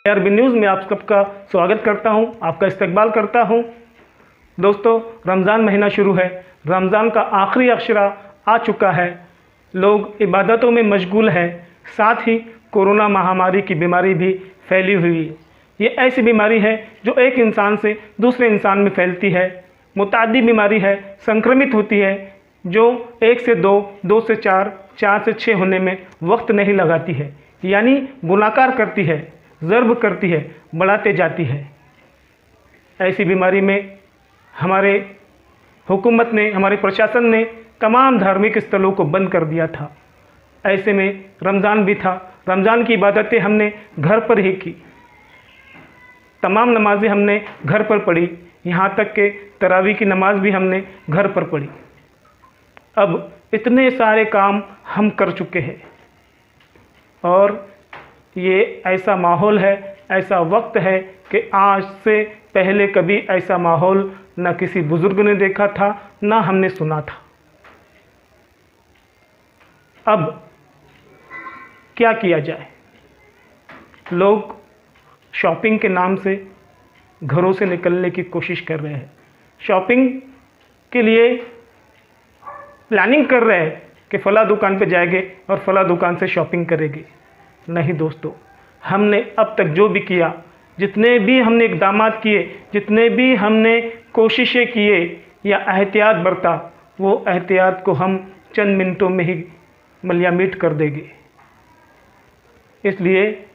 ARB news में आप सबका स्वागत करता हूं, आपका इस्तकबाल करता हूं। दोस्तों, रमज़ान महीना शुरू है। रमज़ान का आखिरी अशरा आ चुका है। लोग इबादतों में मशगूल हैं, साथ ही कोरोना महामारी की बीमारी भी फैली हुई है। ये ऐसी बीमारी है जो एक इंसान से दूसरे इंसान में फैलती है। मुताद्दी बीमारी है, संक्रमित होती है, जो 1 से 2, 2 से 4, 4 से 6 होने में वक्त नहीं लगाती है, यानी गुनाकार करती है, ज़र्ब करती है, बढ़ाते जाती है। ऐसी बीमारी में हमारे हुकूमत ने, हमारे प्रशासन ने तमाम धार्मिक स्थलों को बंद कर दिया था। ऐसे में रमज़ान भी था। रमज़ान की इबादतें हमने घर पर ही की। तमाम नमाज़ें हमने घर पर पढ़ी, यहाँ तक कि तरावी की नमाज भी हमने घर पर पढ़ी। अब इतने सारे काम हम कर चुके हैं और ये ऐसा माहौल है, ऐसा वक्त है कि आज से पहले कभी ऐसा माहौल न किसी बुज़ुर्ग ने देखा था, ना हमने सुना था। अब क्या किया जाए? लोग शॉपिंग के नाम से घरों से निकलने की कोशिश कर रहे हैं। शॉपिंग के लिए प्लानिंग कर रहे हैं कि फ़ला दुकान पे जाएंगे और फ़ला दुकान से शॉपिंग करेंगे। नहीं दोस्तों, हमने अब तक जो भी किया, जितने भी हमने इक़दामात किए, जितने भी हमने कोशिशें किए या एहतियात बरता, वो एहतियात को हम चंद मिनटों में ही मलियामीट कर देंगे। इसलिए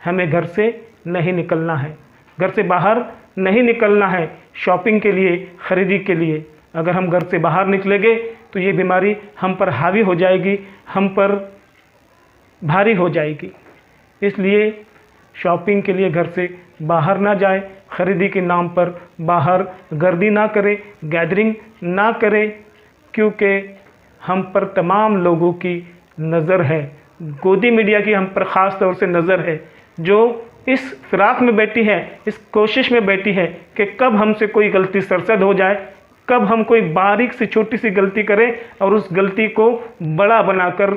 हमें घर से नहीं निकलना है, घर से बाहर नहीं निकलना है शॉपिंग के लिए, ख़रीदी के लिए। अगर हम घर से बाहर निकलेंगे तो ये बीमारी हम पर हावी हो जाएगी, हम पर भारी हो जाएगी। इसलिए शॉपिंग के लिए घर से बाहर ना जाए, ख़रीदी के नाम पर बाहर गर्दी ना करें, गैदरिंग ना करें, क्योंकि हम पर तमाम लोगों की नज़र है। गोदी मीडिया की हम पर ख़ास तौर से नज़र है, जो इस फिराक में बैठी है, इस कोशिश में बैठी है कि कब हमसे कोई गलती सरसद हो जाए, कब हम कोई बारीक सी छोटी सी गलती करें और उस गलती को बड़ा बनाकर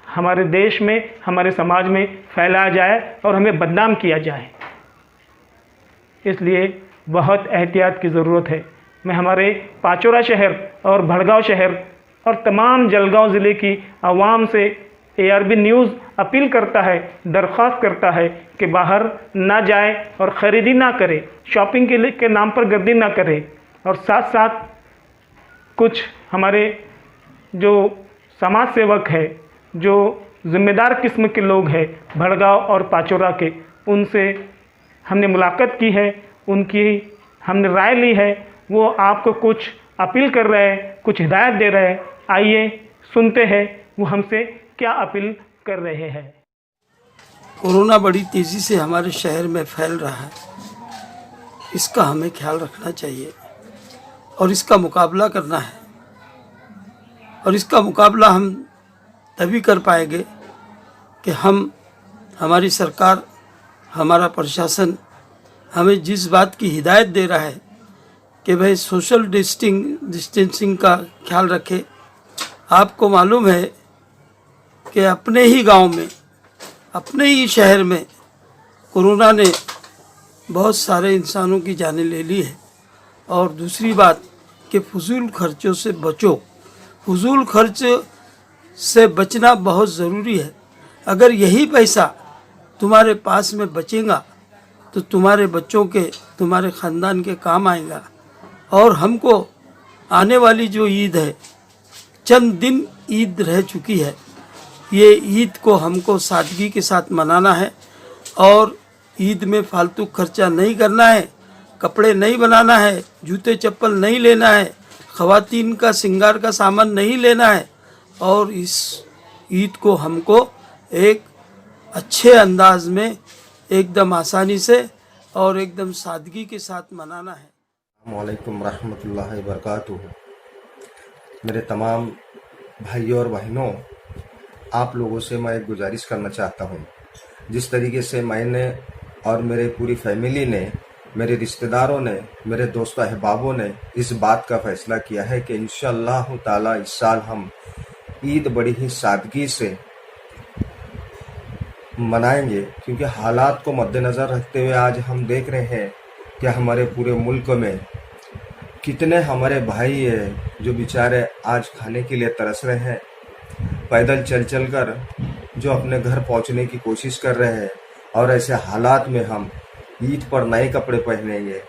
हमारे देश में, हमारे समाज में फैलाया जाए और हमें बदनाम किया जाए। इसलिए बहुत एहतियात की ज़रूरत है। मैं हमारे पाचोरा शहर और भड़गांव शहर और तमाम जलगांव ज़िले की आवाम से ARB न्यूज़ अपील करता है, दरख्वास्त करता है कि बाहर ना जाए और ख़रीदी ना करे, शॉपिंग के नाम पर गर्दी ना करे। और साथ साथ कुछ हमारे जो समाज सेवक है, जो ज़िम्मेदार किस्म के लोग हैं भड़गांव और पाचोरा के, उनसे हमने मुलाकात की है, उनकी हमने राय ली है। वो आपको कुछ अपील कर रहे हैं, कुछ हिदायत दे रहे हैं। आइए सुनते हैं वो हमसे क्या अपील कर रहे हैं। कोरोना बड़ी तेज़ी से हमारे शहर में फैल रहा है, इसका हमें ख्याल रखना चाहिए और इसका मुकाबला करना है। और इसका मुकाबला हम तभी कर पाएंगे कि हमारी सरकार, हमारा प्रशासन हमें जिस बात की हिदायत दे रहा है कि भाई सोशल डिस्टेंसिंग का ख्याल रखें। आपको मालूम है कि अपने ही गांव में, अपने ही शहर में कोरोना ने बहुत सारे इंसानों की जानें ले ली है। और दूसरी बात कि फजूल खर्चों से बचो। फजूल खर्च से बचना बहुत ज़रूरी है। अगर यही पैसा तुम्हारे पास में बचेगा तो तुम्हारे बच्चों के, तुम्हारे ख़ानदान के काम आएगा। और हमको आने वाली जो ईद है, चंद दिन ईद रह चुकी है, ये ईद को हमको सादगी के साथ मनाना है और ईद में फालतू खर्चा नहीं करना है, कपड़े नहीं बनाना है, जूते चप्पल नहीं लेना है, ख़वातीन का श्रृंगार का सामान नहीं लेना है। और इस ईद को हमको एक अच्छे अंदाज में, एकदम आसानी से और एकदम सादगी के साथ मनाना है। अस्सलामुअलैकुम रहमतुल्लाहि वबरकातुहू। मेरे तमाम भाइयों और बहनों, आप लोगों से मैं एक गुजारिश करना चाहता हूँ। जिस तरीके से मैंने और मेरे पूरी फैमिली ने, मेरे रिश्तेदारों ने, मेरे दोस्तों अहबाबों ने इस बात का फ़ैसला किया है कि इंशाअल्लाह ताला इस साल हम ईद बड़ी ही सादगी से मनाएंगे, क्योंकि हालात को मद्देनज़र रखते हुए आज हम देख रहे हैं कि हमारे पूरे मुल्क में कितने हमारे भाई हैं जो बेचारे आज खाने के लिए तरस रहे हैं, पैदल चल चल कर जो अपने घर पहुंचने की कोशिश कर रहे हैं। और ऐसे हालात में हम ईद पर नए कपड़े पहनेंगे,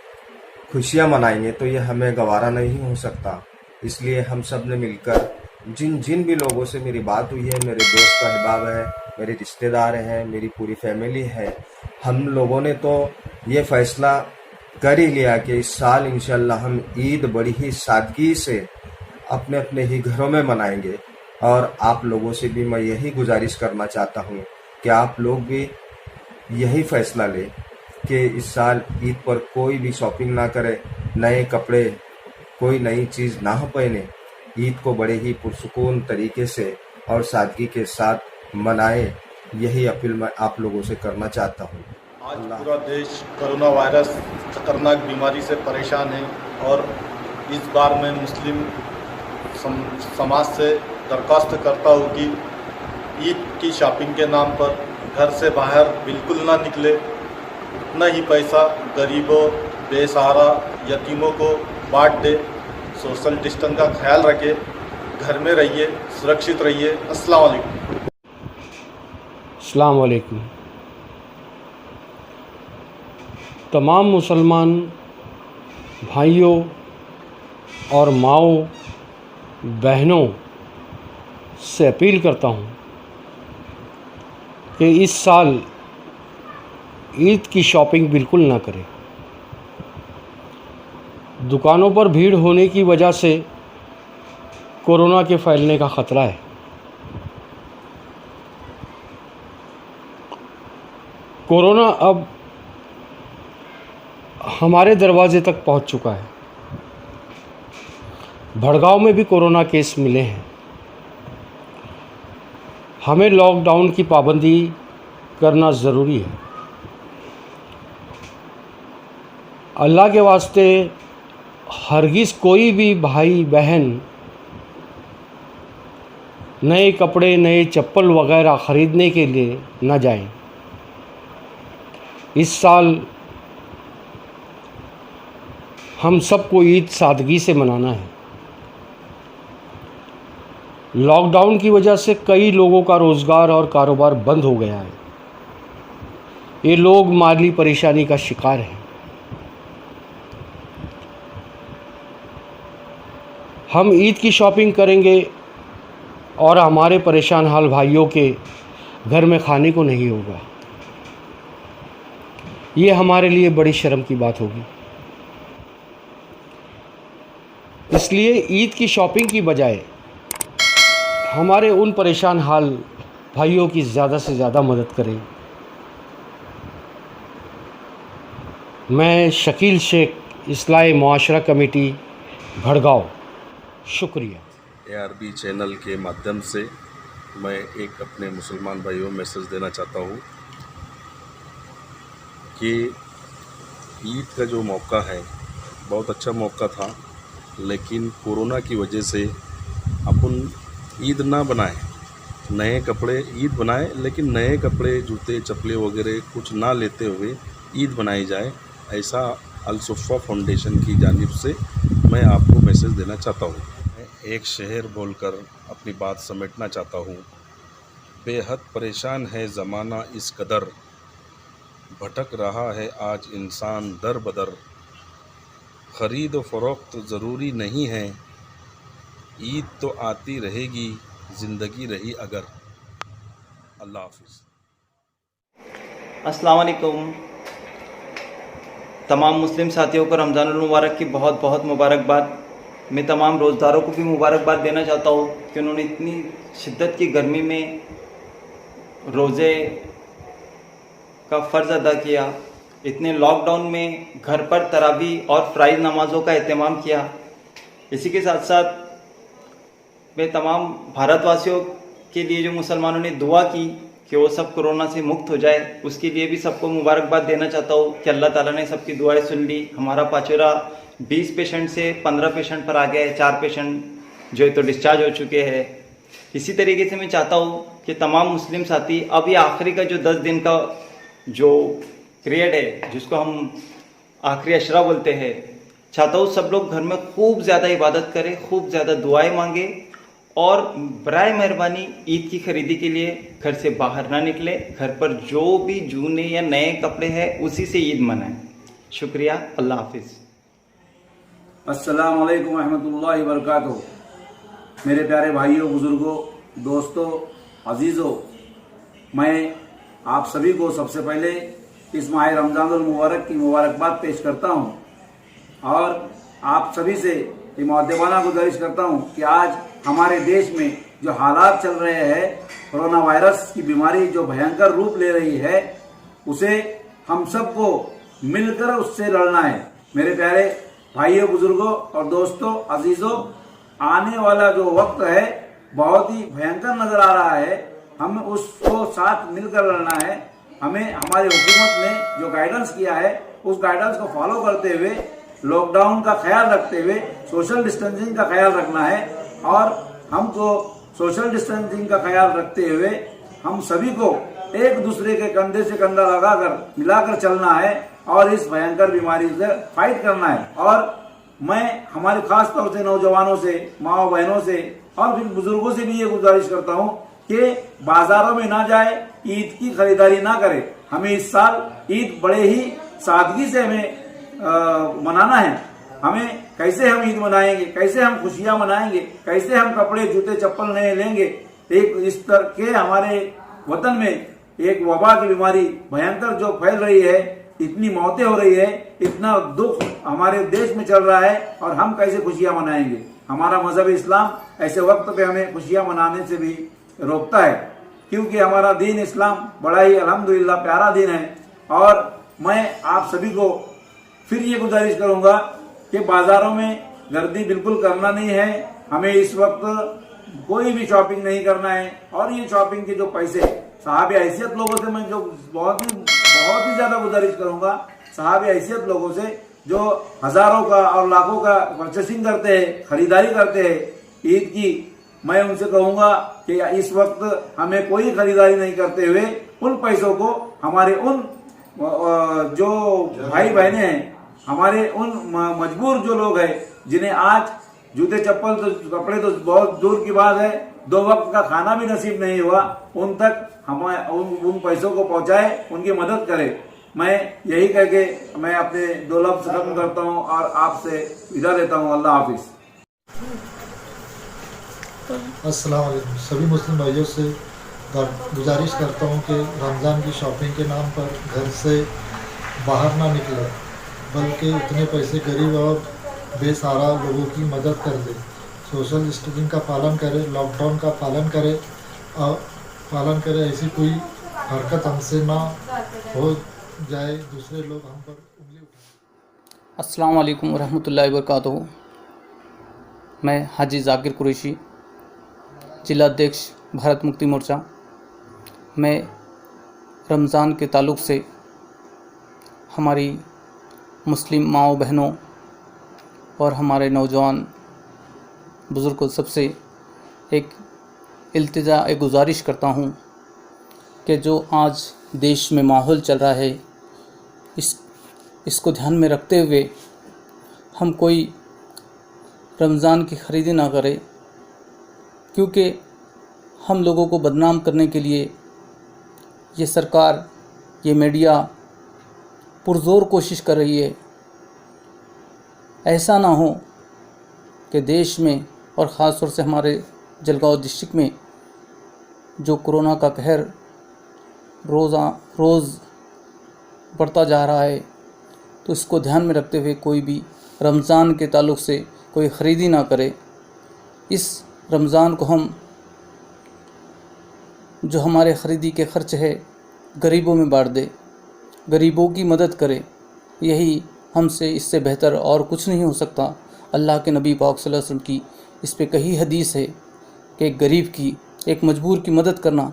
खुशियां मनाएंगे, तो ये हमें गवारा नहीं हो सकता। इसलिए हम सब ने मिलकर जिन जिन भी लोगों से मेरी बात हुई है, मेरे दोस्त अहबाब है, मेरे रिश्तेदार हैं, मेरी पूरी फैमिली है, हम लोगों ने तो ये फैसला कर ही लिया कि इस साल इंशाल्लाह हम ईद बड़ी ही सादगी से अपने अपने ही घरों में मनाएंगे। और आप लोगों से भी मैं यही गुजारिश करना चाहता हूँ कि आप लोग भी यही फैसला लें कि इस साल ईद पर कोई भी शॉपिंग ना करे, नए कपड़े, कोई नई चीज़ ना पहने, ईद को बड़े ही पुरसुकून तरीके से और सादगी के साथ मनाएं। यही अपील मैं आप लोगों से करना चाहता हूँ। आज पूरा देश कोरोना वायरस खतरनाक बीमारी से परेशान है और इस बार मैं मुस्लिम समाज से दरख्वास्त करता हूँ कि ईद की शॉपिंग के नाम पर घर से बाहर बिल्कुल ना निकले। उतना ही पैसा गरीबों, बेसहारा, यतीमों को बांट दे। सोशल डिस्टेंस का ख्याल रखें, घर में रहिए, सुरक्षित रहिए। अस्सलाम वालेकुम। अस्सलाम वालेकुम। तमाम मुसलमान भाइयों और माओ बहनों से अपील करता हूँ कि इस साल ईद की शॉपिंग बिल्कुल ना करें। दुकानों पर भीड़ होने की वजह से कोरोना के फैलने का ख़तरा है। कोरोना अब हमारे दरवाजे तक पहुंच चुका है। भड़गांव में भी कोरोना केस मिले हैं। हमें लॉकडाउन की पाबंदी करना ज़रूरी है। अल्लाह के वास्ते हरगिज़ कोई भी भाई बहन नए कपड़े, नए चप्पल वगैरह ख़रीदने के लिए न जाएं। इस साल हम सबको ईद सादगी से मनाना है। लॉकडाउन की वजह से कई लोगों का रोज़गार और कारोबार बंद हो गया है। ये लोग माली परेशानी का शिकार हैं। हम ईद की शॉपिंग करेंगे और हमारे परेशान हाल भाइयों के घर में खाने को नहीं होगा। ये हमारे लिए बड़ी शर्म की बात होगी। इसलिए ईद की शॉपिंग की बजाय हमारे उन परेशान हाल भाइयों की ज़्यादा से ज़्यादा मदद करें। मैं शकील शेख, इस्लाही मुआशरा कमेटी, भड़गांव। शुक्रिया। ARB चैनल के माध्यम से मैं एक अपने मुसलमान भाइयों को मैसेज देना चाहता हूँ कि ईद का जो मौका है बहुत अच्छा मौका था, लेकिन कोरोना की वजह से अपन ईद ना बनाएं। नए कपड़े ईद बनाएं, लेकिन नए कपड़े, जूते, चप्पलें वगैरह कुछ ना लेते हुए ईद बनाई जाए। ऐसा अल-सुफ़ा फाउंडेशन की जानिब से मैं आपको मैसेज देना चाहता हूँ। मैं एक शहर बोलकर अपनी बात समेटना चाहता हूँ। बेहद परेशान है ज़माना इस कदर, भटक रहा है आज इंसान दर बदर। ख़रीद व फ़रोख्त ज़रूरी नहीं है, ईद तो आती रहेगी, ज़िंदगी रही अगर। अल्लाह हाफ़िज़। अस्सलाम वालेकुम। तमाम मुस्लिम साथियों को रमज़ानुल मुबारक की बहुत बहुत मुबारकबाद। मैं तमाम रोज़दारों को भी मुबारकबाद देना चाहता हूँ कि उन्होंने इतनी शिद्दत की गर्मी में रोज़े का फ़र्ज़ अदा किया, इतने लॉकडाउन में घर पर तरावी और फ़राइज़ नमाज़ों का एहतमाम किया। इसी के साथ साथ मैं तमाम भारतवासियों के लिए जो मुसलमानों ने दुआ की कि वो सब कोरोना से मुक्त हो जाए, उसके लिए भी सबको मुबारकबाद देना चाहता हूँ कि अल्लाह ताला ने सबकी दुआएं सुन ली। हमारा पाचोरा 20 पेशेंट से 15 पेशेंट पर आ गया है। 4 पेशेंट जो है तो डिस्चार्ज हो चुके हैं। इसी तरीके से मैं चाहता हूँ कि तमाम मुस्लिम साथी अब ये आखिरी का जो 10 दिन का जो पीरियड है, जिसको हम आखिरी अशरा बोलते हैं, चाहता हूँ सब लोग घर में खूब ज़्यादा इबादत करें, खूब ज़्यादा दुआएं मांगे और बराए मेहरबानी ईद की खरीदी के लिए घर से बाहर ना निकले। घर पर जो भी जूने या नए कपड़े हैं उसी से ईद मनाएं। शुक्रिया, अल्लाह हाफिज़। अस्सलाम वालेकुम रहमतुल्लाहि व बरकातुहू। मेरे प्यारे भाइयों, बुजुर्गों, दोस्तों, अजीज़ों, मैं आप सभी को सबसे पहले इस माह रमज़ानुल मुबारक की मुबारकबाद पेश करता हूं और आप सभी से ये मुअद्दबाना गुजारिश करता हूं कि आज हमारे देश में जो हालात चल रहे हैं, कोरोना वायरस की बीमारी जो भयंकर रूप ले रही है, उसे हम सबको मिलकर उससे लड़ना है। मेरे प्यारे भाइयों, बुजुर्गों और दोस्तों, अजीजों, आने वाला जो वक्त है बहुत ही भयंकर नजर आ रहा है। हमें उसको साथ मिलकर लड़ना है। हमें हमारी हुकूमत ने जो गाइडेंस किया है उस गाइडेंस को फॉलो करते हुए, लॉकडाउन का ख्याल रखते हुए सोशल डिस्टेंसिंग का ख्याल रखना है और हमको सोशल डिस्टेंसिंग का ख्याल रखते हुए हम सभी को एक दूसरे के कंधे से कंधा लगाकर मिलाकर चलना है और इस भयंकर बीमारी से फाइट करना है। और मैं हमारे खास तौर से नौजवानों से, माओ बहनों से और फिर बुजुर्गों से भी ये गुजारिश करता हूँ कि बाजारों में ना जाए, ईद की खरीदारी ना करें। हमें इस साल ईद बड़े ही सादगी से हमें मनाना है। हमें कैसे हम ईद मनाएंगे, कैसे हम खुशियां मनाएंगे, कैसे हम कपड़े, जूते, चप्पल नए लेंगे। एक इस तरह के हमारे वतन में एक वबा की बीमारी भयंकर जो फैल रही है, इतनी मौतें हो रही है, इतना दुख हमारे देश में चल रहा है और हम कैसे खुशियां मनाएंगे। हमारा मजहब इस्लाम ऐसे वक्त पे हमें खुशियां मनाने से भी रोकता है, क्योंकि हमारा दीन इस्लाम बड़ा ही अल्हम्दुलिल्लाह प्यारा दीन है। और मैं आप सभी को फिर ये गुजारिश करूंगा कि बाजारों में गर्दी बिल्कुल करना नहीं है। हमें इस वक्त कोई भी शॉपिंग नहीं करना है और ये शॉपिंग के जो पैसे, साहब हैसियत लोगों से मैं जो बहुत ही ज्यादा गुजारिश करूंगा, साहब हैसियत लोगों से जो हजारों का और लाखों का परचेसिंग करते हैं, खरीदारी करते हैं ईद की, मैं उनसे कहूंगा कि इस वक्त हमें कोई खरीदारी नहीं करते हुए उन पैसों को हमारे उन जो भाई बहने हैं, हमारे उन मजबूर जो लोग हैं, जिन्हें आज जूते, चप्पल, तो कपड़े तो बहुत दूर की बात है, 2 वक्त का खाना भी नसीब नहीं हुआ, उन तक हम उन पैसों को पहुंचाए, उनकी मदद करें। मैं यही कह के मैं अपने 2 लफ्ज खत्म करता हूं और आपसे विदा लेता हूं। अल्लाह हाफिज। अस्सलाम वालेकुम। सभी मुस्लिम भाइयों से गुजारिश करता हूं कि रमज़ान की शॉपिंग के नाम पर घर से बाहर ना निकले, बल्कि उतने पैसे गरीब और बेसहारा लोगों की मदद कर दे। सोशल डिस्टेंसिंग का पालन करें, लॉकडाउन का पालन करें। ऐसी कोई हरकत हमसे ना हो जाए, दूसरे लोग हम पर उंगली उठाएं। अस्सलाम वालेकुम रहमतुल्लाहि व बरकातुहू। मैं हाजी जाकिर कुरैशी, जिला अध्यक्ष भारत मुक्ति मोर्चा। मैं रमज़ान के ताल्लुक़ से हमारी मुस्लिम माओ बहनों और हमारे नौजवान बुज़ुर्गों सबसे एक इल्तिजा, एक गुजारिश करता हूँ कि जो आज देश में माहौल चल रहा है, इसको ध्यान में रखते हुए हम कोई रमज़ान की ख़रीदी ना करें, क्योंकि हम लोगों को बदनाम करने के लिए ये सरकार, ये मीडिया पुरज़ोर कोशिश कर रही है। ऐसा ना हो कि देश में और ख़ास तौर से हमारे जलगांव डिस्ट्रिक्ट में जो कोरोना का कहर रोज़ बढ़ता जा रहा है, तो इसको ध्यान में रखते हुए कोई भी रमज़ान के ताल्लुक़ से कोई ख़रीदी ना करे। इस रमज़ान को हम जो हमारे ख़रीदी के ख़र्च है गरीबों में बांट दे, गरीबों की मदद करे। यही हमसे इससे बेहतर और कुछ नहीं हो सकता। अल्लाह के नबी पाक सल्लल्लाहु अलैहि वसल्लम की इस पे कही हदीस है कि एक गरीब की, एक मजबूर की मदद करना।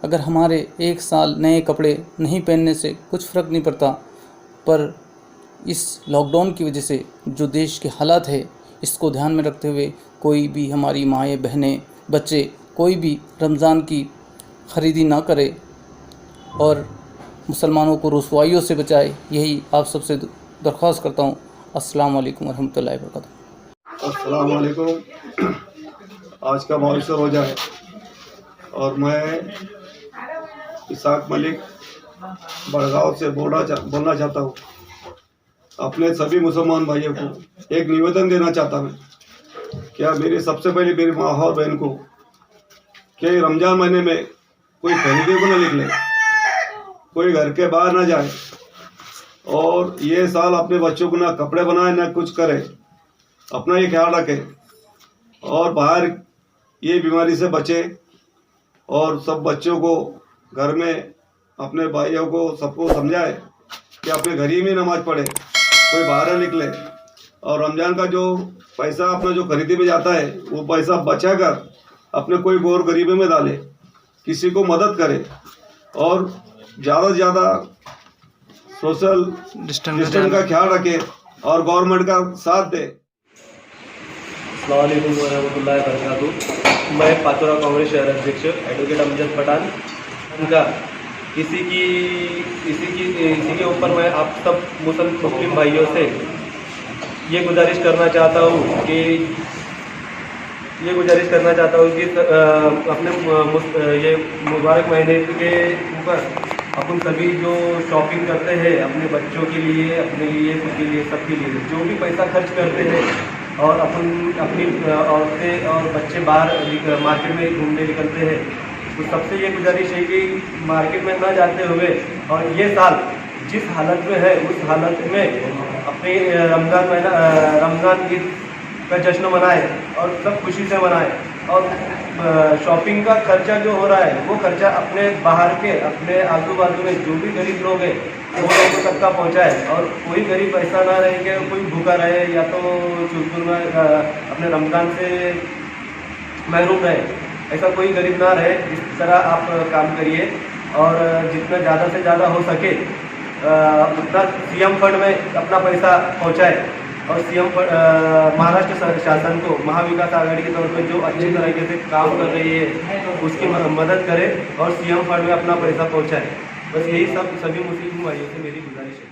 अगर हमारे एक साल नए कपड़े नहीं पहनने से कुछ फ़र्क नहीं पड़ता, पर इस लॉकडाउन की वजह से जो देश के हालात है, इसको ध्यान में रखते हुए कोई भी हमारी माएँ बहनें बच्चे कोई भी रमज़ान की ख़रीदी ना करे और मुसलमानों को रुसवाइयों से बचाए, यही आप सबसे दरख्वास्त करता हूँ। अस्सलाम वालेकुम रहमतुल्लाहि व बरकातहू। अस्सलाम वालेकुम। आज का मौसम रोज़ा है और मैं इसाक मलिक बड़गांव से बोलना चाहता हूँ। अपने सभी मुसलमान भाइयों को एक निवेदन देना चाहता हूँ। क्या मेरी सबसे पहले मेरी माँ और बहन को कि रमज़ान महीने में कोई खरीदे को न निकले, कोई घर के बाहर ना जाए और ये साल अपने बच्चों को ना कपड़े बनाए ना कुछ करे, अपना ये ख्याल रखे और बाहर ये बीमारी से बचे और सब बच्चों को घर में अपने भाइयों को सबको समझाए कि अपने घर ही में नमाज पढ़े, कोई बाहर न निकले और रमज़ान का जो पैसा अपना जो खरीदी में जाता है वो पैसा बचा कर अपने कोई गौर गरीबी में डाले, किसी को मदद करे और ज़्यादा से ज़्यादा सोशल डिस्टेंस का ख्याल रखे और गवर्नमेंट का साथ दे। अस्सलाम वालेकुम वरहमतुल्लाहि वबरकातुहू। मैं पाचोरा कांग्रेस शहर अध्यक्ष एडवोकेट अमजद पठान का इसी के ऊपर मैं आप सब मुस्लिम भाइयों से ये गुजारिश करना चाहता हूँ कि अपने ये मुबारक महीने के ऊपर अपन सभी जो शॉपिंग करते हैं अपने बच्चों के लिए, अपने लिए, खुद के लिए, सबके लिए जो भी पैसा खर्च करते हैं और अपनी औरतें और बच्चे बाहर मार्केट में घूमने निकलते हैं, तो सबसे ये गुजारिश है कि मार्केट में ना जाते हुए और ये साल जिस हालत में है उस हालत में अपने रमज़ान ईद का जश्न मनाए और सब खुशी से मनाए और शॉपिंग का खर्चा जो हो रहा है वो खर्चा अपने बाहर के अपने आजू बाजू में जो भी गरीब लोग हैं वो लोगों तक का पहुँचाए और कोई गरीब ऐसा ना रहे कि कोई भूखा रहे या तो चुलबुल में अपने रमज़ान से महरूम रहे, ऐसा कोई गरीब ना रहे। इस तरह आप काम करिए और जितना ज़्यादा से ज़्यादा हो सके उतना सीएम फंड में अपना पैसा पहुँचाए और सीएम महाराष्ट्र शासन को महाविकास आघाड़ी के तौर पर जो अच्छी तरीके से काम कर रही है उसकी मदद करे और सीएम फंड में अपना पैसा पहुँचाए। बस यही सब सभी मुस्लिम भाइयों से मेरी गुजारिश है।